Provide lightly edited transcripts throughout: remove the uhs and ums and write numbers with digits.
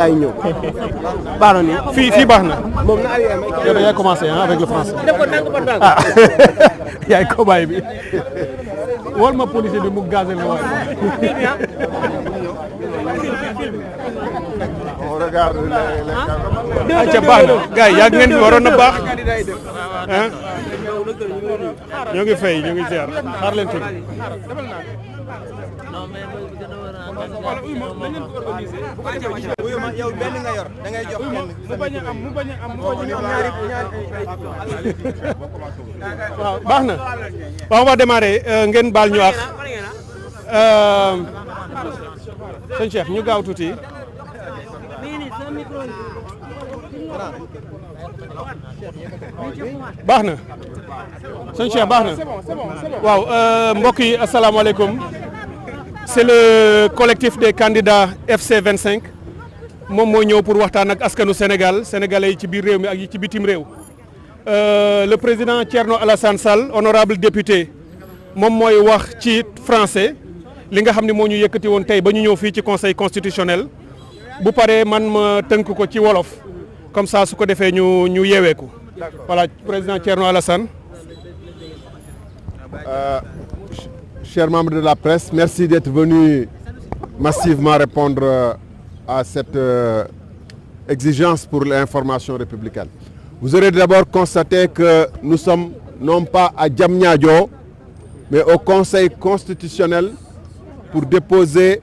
ay ñëw baax na ni fii baax na moom na arrière yow da ngay commencé avec le français ah yaay cobaye bi wol ma policier bi mu gazel ma waay on regarde les ca baax na gars yi yàgg ngeen fi waroon na baax ah ñoo ngi fay ñoo ngi ziar xaar leen tuuti yow benn nga yor da ngay jox mu baax na waaw on va démarrer ngeen baal ñu ak sëñ Cheikh ñu gaaw tuuti baax na sëñ Cheikh baax na waaw mbokk yi asalaamaaleykum c'est le collectif des candidats FC 25 moom moo ñëw pour waxtaan ak askanu Sénégal sénégalais yi ci biir réew mi ak yi ci bitim réew le président Thierno Alassane Sall honorable député moom mooy wax ci français li nga xam ne moo ñu yëkkati woon tey ba ñu ñëw fii ci conseil constitutionnel bu paree man ma tënk ko ci wolof comme ça su ko defee ñu yeeweeku voilà président Thierno Alassane. Chers membres de la presse, merci d'être venus massivement répondre à cette exigence pour l'information républicaine. Vous aurez d'abord constaté que nous sommes non pas à Diamniadio, mais au Conseil constitutionnel pour déposer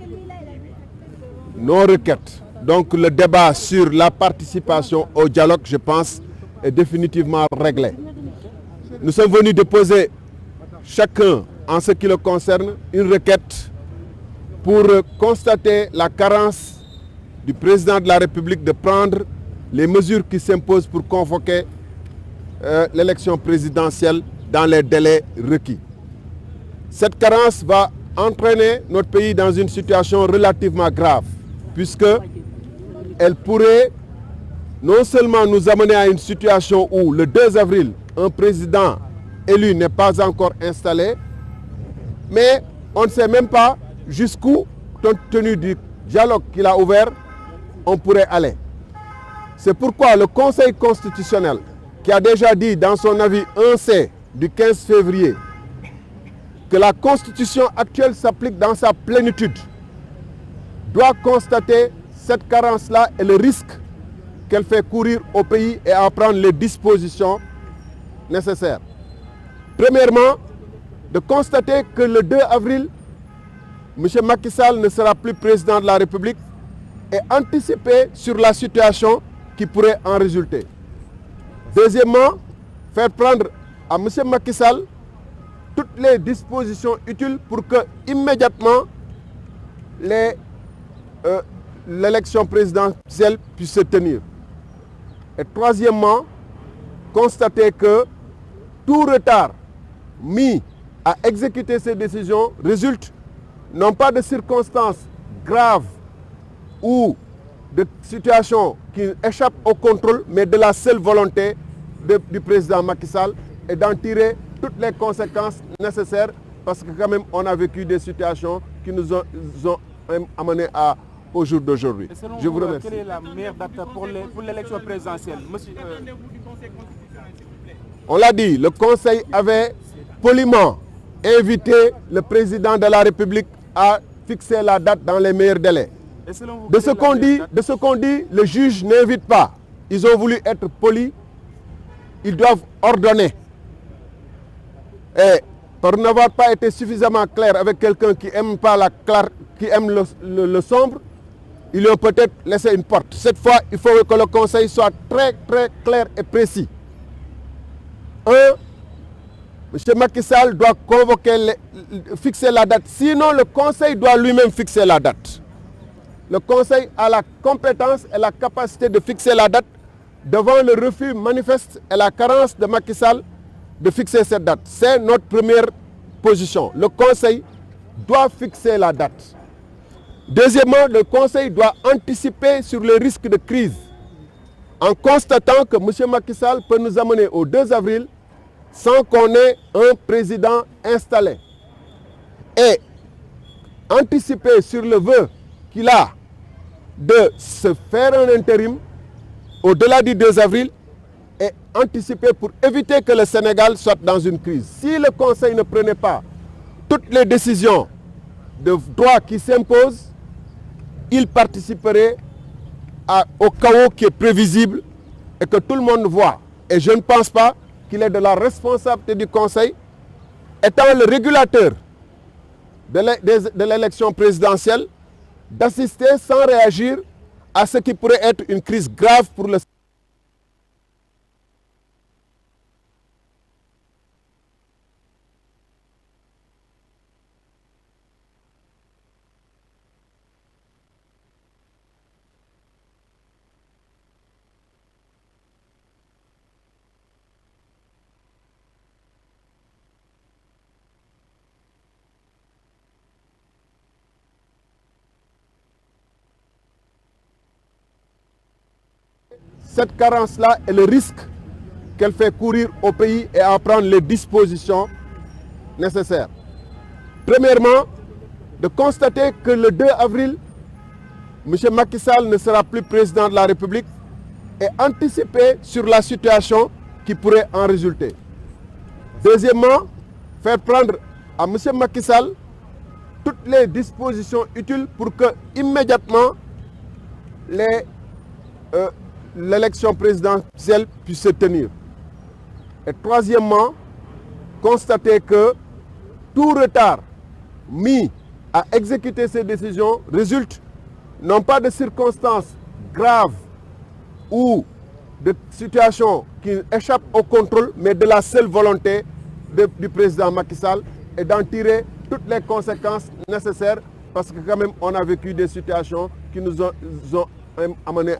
nos requêtes. Donc le débat sur la participation au dialogue, je pense, est définitivement réglé. Nous sommes venus déposer chacun, en ce qui le concerne, une requête pour constater la carence du président de la République de prendre les mesures qui s'imposent pour convoquer l'élection présidentielle dans les délais requis. Cette carence va entraîner notre pays dans une situation relativement grave, puisque elle pourrait non seulement nous amener à une situation où le 2 avril, un président élu n'est pas encore installé, mais on ne sait même pas jusqu'où, compte tenu du dialogue qu'il a ouvert, on pourrait aller. C'est pourquoi le Conseil constitutionnel, qui a déjà dit dans son avis 1C du 15 février que la Constitution actuelle s'applique dans sa plénitude, doit constater cette carence-là et le risque qu'elle fait courir au pays et en prendre les dispositions nécessaires. Premièrement, de constater que le 2 avril, M. Macky Sall ne sera plus président de la République et anticiper sur la situation qui pourrait en résulter. Deuxièmement, faire prendre à M. Macky Sall toutes les dispositions utiles pour que immédiatement l'élection présidentielle puisse se tenir. Et troisièmement, constater que tout retard mis à exécuter ces décisions résulte non pas de circonstances graves ou de situations qui échappent au contrôle, mais de la seule volonté du président Macky Sall et d'en tirer toutes les conséquences nécessaires, parce que quand même on a vécu des situations qui nous ont amenés au jour d'aujourd'hui. Je vous remercie. Quelle est la meilleure date pour l'élection présidentielle? Monsieur, On l'a dit, le Conseil avait poliment invité le président de la République à fixer la date dans les meilleurs délais. De ce qu'on dit, le juge n'invite pas. Ils ont voulu être polis. Ils doivent ordonner. Et pour n'avoir pas été suffisamment clair avec quelqu'un qui aime pas qui aime le sombre, ils ont peut-être laissé une porte. Cette fois, il faut que le Conseil soit très très clair et précis. M. Macky Sall doit fixer la date. Sinon, le Conseil doit lui-même fixer la date. Le Conseil a la compétence et la capacité de fixer la date devant le refus manifeste et la carence de Macky Sall de fixer cette date. C'est notre première position. Le Conseil doit fixer la date. Deuxièmement, le Conseil doit anticiper sur les risques de crise en constatant que M. Macky Sall peut nous amener au 2 avril sans qu'on ait un président installé. Et anticiper sur le vœu qu'il a de se faire un intérim au-delà du 2 avril et anticiper pour éviter que le Sénégal soit dans une crise. Si le Conseil ne prenait pas toutes les décisions de droit qui s'imposent, il participerait au chaos qui est prévisible et que tout le monde voit. Et je ne pense pas qu'il est de la responsabilité du Conseil, étant le régulateur de l'élection présidentielle, d'assister sans réagir à ce qui pourrait être une crise grave pour le Sénégal. Cette carence-là est le risque qu'elle fait courir au pays et à prendre les dispositions nécessaires. Premièrement, de constater que le 2 avril, M. Macky Sall ne sera plus président de la République et anticiper sur la situation qui pourrait en résulter. Deuxièmement, faire prendre à M. Macky Sall toutes les dispositions utiles pour que immédiatement l'élection présidentielle puisse se tenir. Et troisièmement, constater que tout retard mis à exécuter ces décisions résulte non pas de circonstances graves ou de situations qui échappent au contrôle, mais de la seule volonté du président Macky Sall et d'en tirer toutes les conséquences nécessaires parce que quand même on a vécu des situations qui nous ont amenés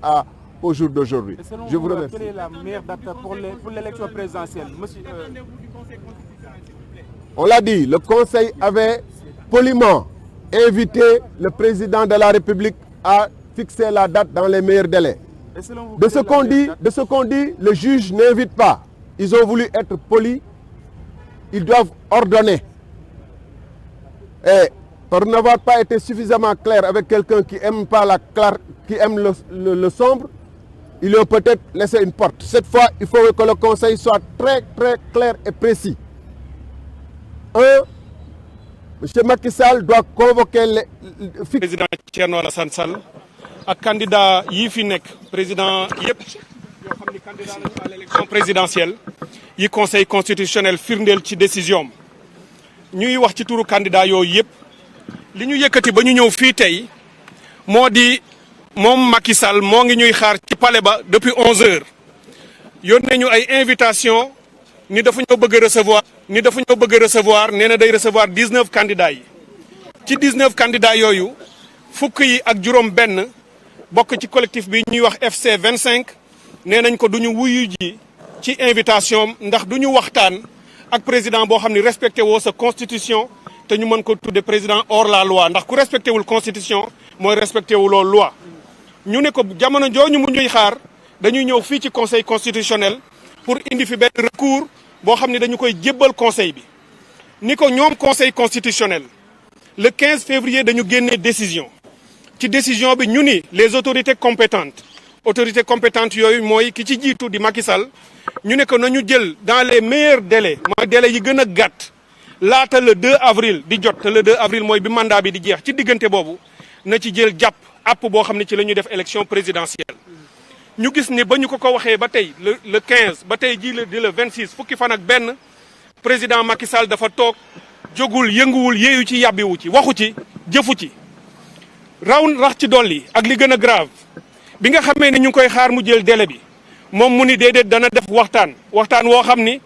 au jour d'aujourd'hui. Je vous remercie. Quelle est la meilleure date pour l'élection présidentielle? Monsieur, On l'a dit, le Conseil avait poliment invité le président de la République à fixer la date dans les meilleurs délais. De ce qu'on dit, le juge n'invite pas. Ils ont voulu être polis, ils doivent ordonner. Et pour n'avoir pas été suffisamment clair avec quelqu'un qui aime pas qui aime le sombre, ils lui ont peut-être laissé une porte. Cette fois, il faut que le Conseil soit très très clair et précis. M. Macky Sall doit convoquer le président Thierno Alassane Sall ak candidat yi fi nekk président yëpp yoo xam ni candidat lañu à l'élection présidentielle yi conseil constitutionnel firndeel ci décision ñuy wax ci turu candidat yooyu yëpp li ñu yëkkati ba ñu ñëw fii tey moo di moom Macky Sall moo ngi ñuy xaar ci palais ba depuis 11 heures yónnee ñu ay invitation ni dafa ñoo bëgg a recevoir nee na day recevoir 19 candidats yi ci 19 candidats yooyu fukk yi ak juróom benn bokk ci collectif bi ñuy wax FC 25 nee nañ ko duñu wuyu ji ci invitation ndax duñu waxtaan ak président boo xam ne respecté woo sa constitution te ñu mën ko tudde président hors la loi ndax ku respecté wul constitution mooy respecté wuloo loi ñu ne ko jamono jooñu mu ñuy xaar dañuy ñëw fii ci conseil constitutionnel pour indi fi benn recours boo xam ne dañu koy jébbal conseil bi ni ko ñoom conseil constitutionnel le 15 février dañu génnee décision ci décision bi ñu ni les autorités compétentes yooyu mooy ki ci jiitu di Macky Sall ñu ne ko nañu jël dans les meilleurs délais mooy délais yi gën a gàtt laata le 2 avril di jot te le 2 avril mooy bi mandat bi di jeex ci diggante boobu na ci jël jàpp app boo xam ne ci la ñuy def élection présidentielle ñu gis ni ba ñu ko waxee ba tey le 15 ba tey jii di le 26 fukki fan ak benn président Macky Sall dafa toog jógul yënguwul yeeyu ci yàbbiwu ci waxu ci jëfu ci rax ci dolli ak li gën a grave bi nga xamee ni ñu ngi koy xaar mu jël délai bi moom mu ni déedéet dana def waxtaan woo xam ni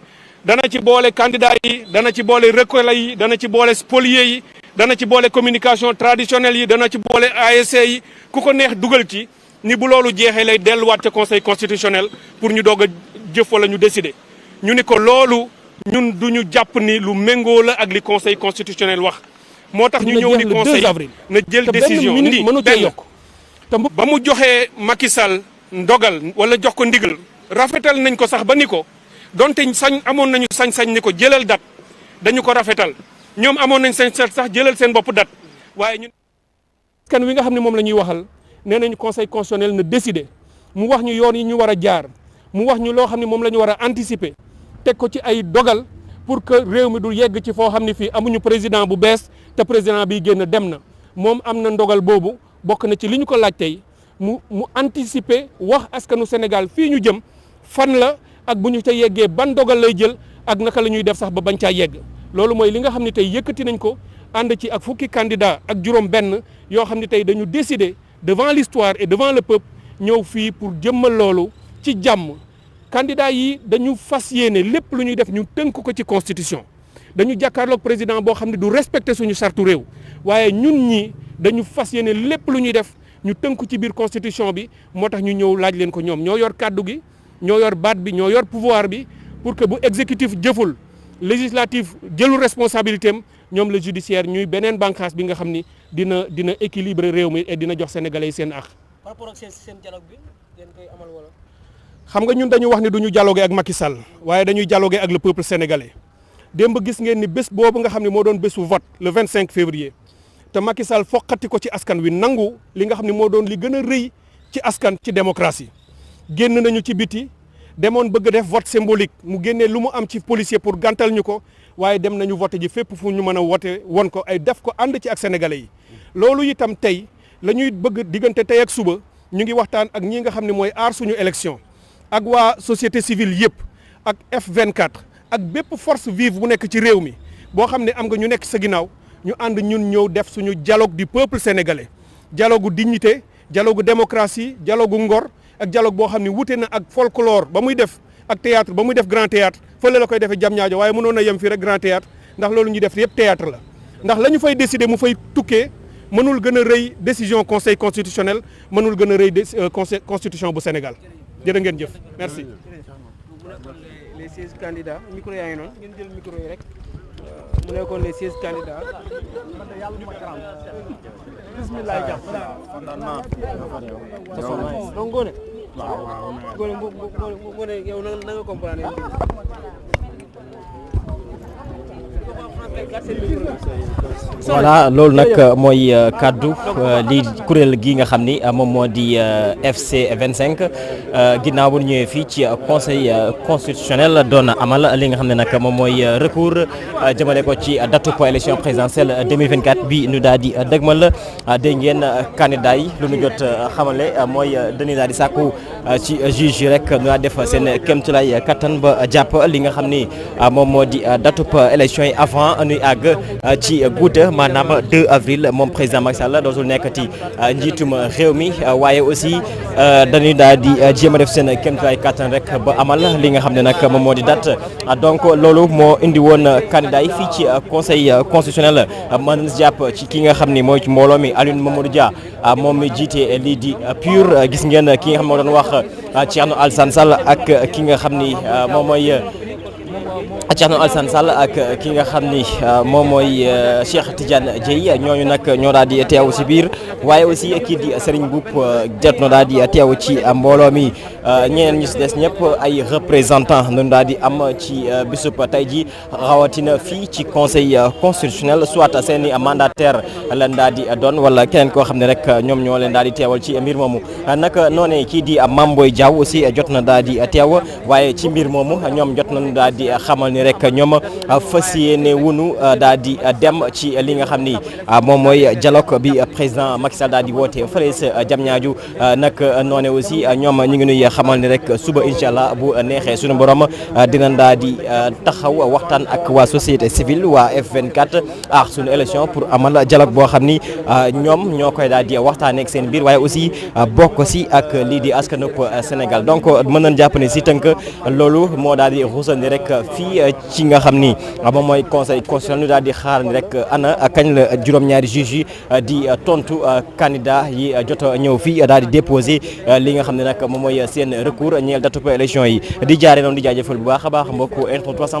dana ci boole candidat yi dana ci boole recollets yi dana ci boole spoliés yi dana ci boole communication traditionnelle yi dana ci boole ASC yi ku ko neex dugal ci ni bu loolu jeexee lay delluwaat ca conseil constitutionnel pour ñu doog a jëf wala ñu décider ñu ni ko loolu ñun duñu jàpp ni lu méngoo la ak li conseil constitutionnel wax moo tax ñu ñëw ni conseil na jël décision ndi benn ba mu joxee Macky Sall ndogal wala jox ko ndigal rafetal nañ ko sax ba ni ko donte amoon nañu sañ-sañ ni ko jëlal date dañu ko rafetal ñoom amoon nañ sañ sax jëlal seen bopp date waaye ñun kan wi nga xam ne moom la ñuy waxal nee nañu conseil constitutionnel na décider mu wax ñu yoon yi ñu war a jaar mu wax ñu loo xam ne moom la ñu war a anticiper teg ko ci ay dogal pour que réew mi du yegg ci foo xam ne fii amuñu président bu bees te président bi génn dem na moom am na ndogal boobu bokk na ci li ñu ko laaj tey mu anticiper wax askanu Sénégal fii ñu jëm fan la ak bu ñu ca yeggee ban dogal lay jël ak naka la ñuy def sax ba bañ caa yegg loolu mooy li nga xam ne tey yëkkati nañ ko ànd ci ak fukki candidat ak juróom benn yoo xam ne tey dañu décider devant l'histoire et devant le peuple ñëw fii pour jëmmal loolu ci jàmm candidat yi dañu fas yéene lépp lu ñuy def ñu tënk ko ci constitution dañu jàkkaarloog président boo xam ne du respecter suñu sartu réew waaye ñun ñi dañu fas yéene lépp lu ñuy def ñu tënk ci biir constitution bi moo tax ñu ñëw laaj leen ko ñoom ñoo yor kàddu gi ñoo yor baat bi ñoo yor pouvoir bi pour que bu exécutif jëful législatif jëlul responsabilité am ñoom le judiciaire ñuy beneen bànqaas bi nga xam ni dina équilibrer réew mi et dina jox sénégalais yi seen àq. par rapport ak seen dialogue bi ngeen koy amal wala. xam nga ñun dañu wax ni duñu dialoguer ak Macky Sall waaye dañuy dialoguer ak le peuple sénégalais démb gis ngeen ni bés boobu nga xam ne moo doon bésu vote le 25 février te Macky Sall foqati ko ci askan wi nangu li nga xam ne moo doon li gën a rëy ci askan ci démocratie génn nañu ci biti demoon bëgg def vote symbolique mu génnee lu mu am ci policier pour gàntal ñu ko waaye dem nañu vote ji fépp fu ñu mën a wote won ko ay def ko ànd ci ak sénégalais yi loolu itam tey la ñuy bëgg diggante tey ak suba ñu ngi waxtaan ak ñi nga xam ne mooy aar suñu élection ak waa société civile yëpp ak F24 ak bépp force vive bu nekk ci réew mi boo xam ne am nga ñu nekk sa ginnaaw ñu ànd ñun ñëw def suñu dialogue du peuple sénégalais dialogue dignité dialogue démocratie dialogue ngor ak dialogue boo xam ne wute na ak folklore ba muy def ak théâtre ba muy def grand théâtre fële la koy defee jam ñaajo waaye mënoon na yem fii rek grand théâtre ndax loolu ñuy def yëpp théâtre la ndax la ñu fay décider mu fay tukkee mënul gën a rëy décision conseil constitutionnel mënul gën a rëy constitution bu Sénégal jërë ngeen jëf merci. les 16 candidats micro yaa ngi noonu ngeen jël micro yi rek mu nekkoon les 16 candidats. bismillah donc Ngoné. Ngoné yow na nga comprendre voilà loolu nag mooy kaddu lii kuréel gi nga xam ni moom moo di FC 25 ginnaaw bu ñu ñëwee fii ci conseil constitutionnel doon amal li nga xam ne nag moom mooy recours jëmale ko ci datu élection présidentielle 2024 bi ñu daal di dëgmal dégg ngeen candidat yi lu ñu jot xamale mooy dañuy daal di sàkku ci juge yi rek ñu daal def seen kéemtulaay kattan ba jàpp li nga xam ni moom moo di datu élection yi avant ñuy àgg ci guddi maanaam 2 avril moom président Macky Sall dootul nekkati njiitum réew mi waaye aussi dañuy daal di jéem a def seen kéemtulaay kattan rek ba amal li nga xam ne nag moom moo di date donc loolu moo indi woon candidat yi fii ci conseil constitutionnel mën nañu jàpp ci ki nga xam ni mooy ci mbooloo mi Alioune Mamadou Dia moom mi jiite lii di PUR gis ngeen ki nga xam moo doon wax Thierno Alassane Sall ak ki nga xam ni moom mooy Thierno Alassane Sall ak ki nga xam ni moom mooy Cheikh Tidiane Dieye ñooñu nag ñoo daal di teew si biir waaye aussi kii di Serigne Mboup jot na daal di teew ci mbooloo mi ñeneen ñi si des ñëpp ay représentant nañu daal di am ci bisub tey ji rawatina fii ci conseil constitutionnel soit seen i mandataire leen daal di doon wala keneen koo xam ne rek ñoom ñoo leen daal di teewal ci mbir moomu nag noonee kii di Mame Boye Diao aussi jot na daal di teew waaye ci mbir moomu ñoom jot nañu daal di xamal ni rek ñoom fas yéene wunu daal di dem ci li nga xam ni moom mooy dialogue bi président Macky Sall daal di woote fële sa Diamniadio nag noone aussi ñoom ñu ngi nuy xamal ni rek suba incha allah bu neexee suñu borom dinañ daal di taxaw waxtaan ak waa société civile waa F24 ak suñu élection pour amal dialogue boo xam ni ñoom ñoo koy daal di waxtaanee ak seen biir waaye aussi bokk si ak lii di askanub Sénégal donc mën nañ jàpp ne si tënk loolu moo daal di ruusandi rek fii ci nga xam ni moom mooy conseil constitutionnel ñu daal di xaar ni rek ana kañ la juróom-ñaari juge yi di tontu candidat yi jot a ñëw fii daal di déposé li nga xam ne nag moom mooy seen recours ñeel datu élection yi di jaare noonu di jaajëfal bu baax a baax mbokku Info 313